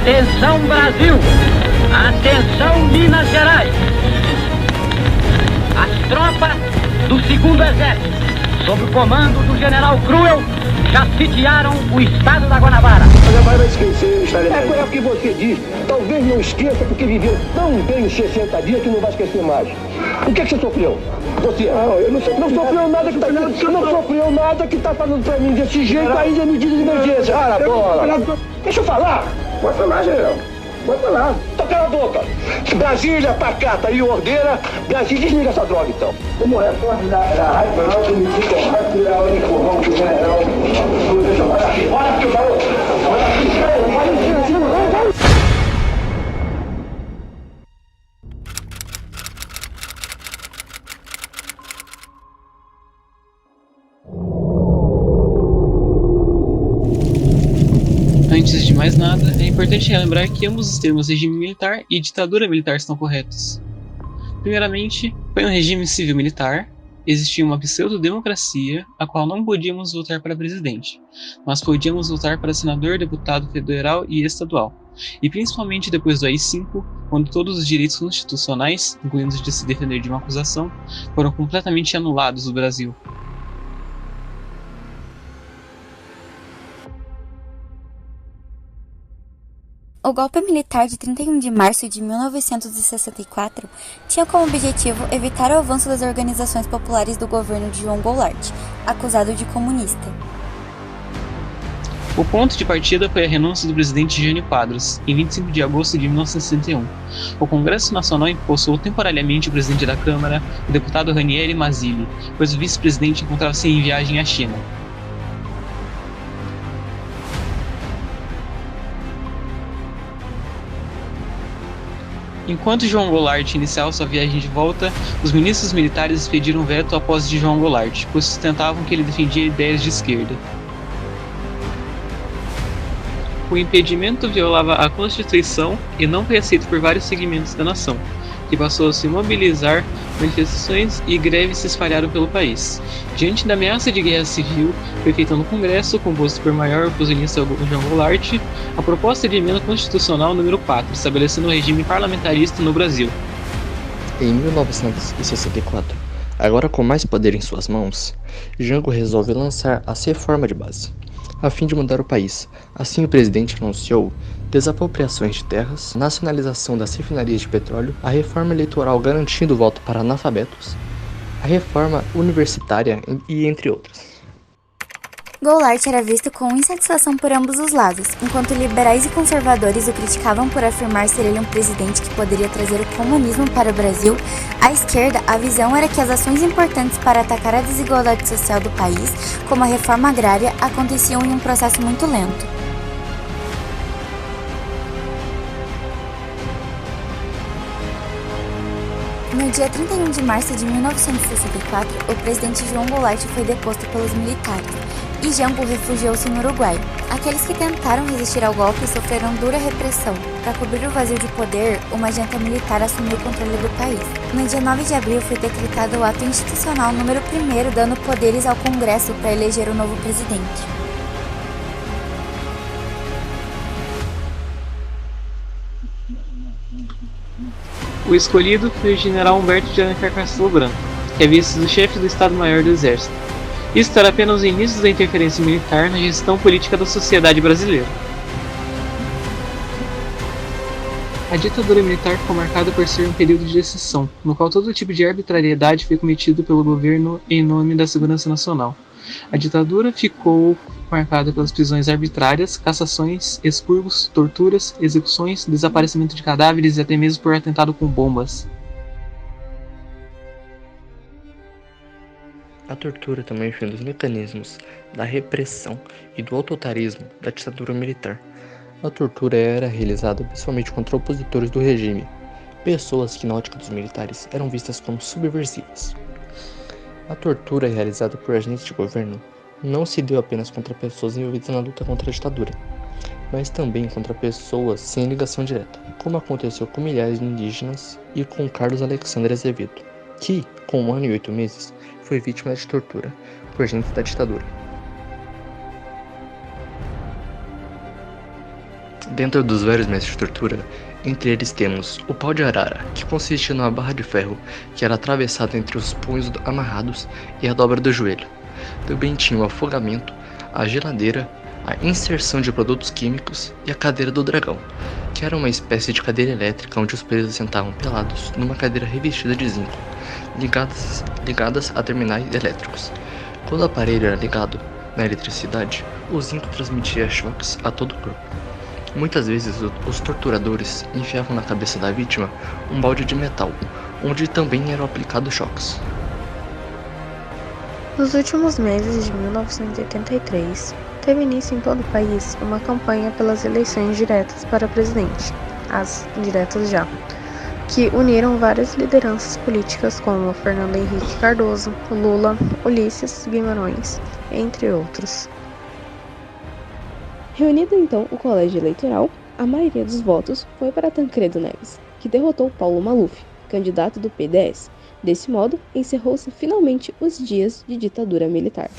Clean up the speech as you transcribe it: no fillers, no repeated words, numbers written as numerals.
Atenção Brasil! Atenção Minas Gerais! As tropas do 2º Exército, sob o comando do General Cruel, já sitiaram o estado da Guanabara. Mas vai esquecer, é o que você diz. Talvez não esqueça, porque viveu tão bem os 60 dias que não vai esquecer mais. O que você sofreu? Você eu não sofreu nada que não sofreu nada que tá falando pra mim desse jeito aí de medida de emergência. Bola. Deixa eu falar. Pode falar, general. Pode falar. Então cala a boca. Brasília, pacata e ordeira. Brasília, desliga essa droga então. Como é? Da raiva, não, que me fica tirar o empurrão do general. Olha aqui, garoto. Olha aqui, Antes de mais nada, é importante relembrar que ambos os termos regime militar e ditadura militar estão corretos. Primeiramente, foi um regime civil-militar, existia uma pseudo-democracia, a qual não podíamos votar para presidente, mas podíamos votar para senador, deputado federal e estadual, e principalmente depois do AI-5, quando todos os direitos constitucionais, incluindo os de se defender de uma acusação, foram completamente anulados no Brasil. O golpe militar de 31 de março de 1964 tinha como objetivo evitar o avanço das organizações populares do governo de João Goulart, acusado de comunista. O ponto de partida foi a renúncia do presidente Jânio Quadros, em 25 de agosto de 1961. O Congresso Nacional empossou temporariamente o presidente da Câmara, o deputado Ranieri Mazzilli, pois o vice-presidente encontrava-se em viagem à China. Enquanto João Goulart iniciava sua viagem de volta, os ministros militares expediram veto à posse de João Goulart, pois sustentavam que ele defendia ideias de esquerda. O impedimento violava a Constituição e não foi aceito por vários segmentos da nação, que passou a se mobilizar, manifestações e greves se espalharam pelo país. Diante da ameaça de guerra civil, foi feita no Congresso, composto por maior oposicionista João Goulart, a proposta de emenda constitucional número 4, estabelecendo um regime parlamentarista no Brasil. Em 1964, agora com mais poder em suas mãos, Jango resolve lançar a reforma de base, a fim de mudar o país. Assim, o presidente anunciou desapropriações de terras, nacionalização das refinarias de petróleo, a reforma eleitoral garantindo o voto para analfabetos, a reforma universitária e entre outras. Goulart era visto com insatisfação por ambos os lados, enquanto liberais e conservadores o criticavam por afirmar ser ele um presidente que poderia trazer o comunismo para o Brasil. À esquerda, a visão era que as ações importantes para atacar a desigualdade social do país, como a reforma agrária, aconteciam em um processo muito lento. No dia 31 de março de 1964, o presidente João Goulart foi deposto pelos militares, e Jango refugiou-se no Uruguai. Aqueles que tentaram resistir ao golpe sofreram dura repressão. Para cobrir o vazio de poder, uma junta militar assumiu o controle do país. No dia 9 de abril foi decretado o ato institucional número 1º, dando poderes ao Congresso para eleger o novo presidente. O escolhido foi o general Humberto de Alencar Castelo Branco, que havia sido chefe do Estado-Maior do Exército. Isto era apenas o início da interferência militar na gestão política da sociedade brasileira. A ditadura militar ficou marcada por ser um período de exceção, no qual todo tipo de arbitrariedade foi cometido pelo governo em nome da segurança nacional. A ditadura ficou marcada pelas prisões arbitrárias, cassações, expurgos, torturas, execuções, desaparecimento de cadáveres e até mesmo por atentado com bombas. A tortura também foi um dos mecanismos da repressão e do autoritarismo da ditadura militar. A tortura era realizada principalmente contra opositores do regime, pessoas que na ótica dos militares eram vistas como subversivas. A tortura realizada por agentes de governo não se deu apenas contra pessoas envolvidas na luta contra a ditadura, mas também contra pessoas sem ligação direta, como aconteceu com milhares de indígenas e com Carlos Alexandre Azevedo, que, com 1 ano e 8 meses, foi vítima de tortura por agentes da ditadura. Dentro dos vários mestres de tortura, entre eles temos o pau de arara, que consiste numa barra de ferro que era atravessada entre os punhos amarrados e a dobra do joelho. Também tinha o afogamento, a geladeira, a inserção de produtos químicos e a cadeira do dragão, que era uma espécie de cadeira elétrica onde os presos sentavam pelados numa cadeira revestida de zinco, ligadas a terminais elétricos. Quando o aparelho era ligado na eletricidade, o zinco transmitia choques a todo o corpo. Muitas vezes os torturadores enfiavam na cabeça da vítima um balde de metal, onde também eram aplicados choques. Nos últimos meses de 1983, teve início em todo o país uma campanha pelas eleições diretas para presidente, as diretas já, que uniram várias lideranças políticas como Fernando Henrique Cardoso, Lula, Ulisses Guimarães, entre outros. Reunido então o colégio eleitoral, a maioria dos votos foi para Tancredo Neves, que derrotou Paulo Maluf, candidato do PDS. Desse modo, encerrou-se finalmente os dias de ditadura militar.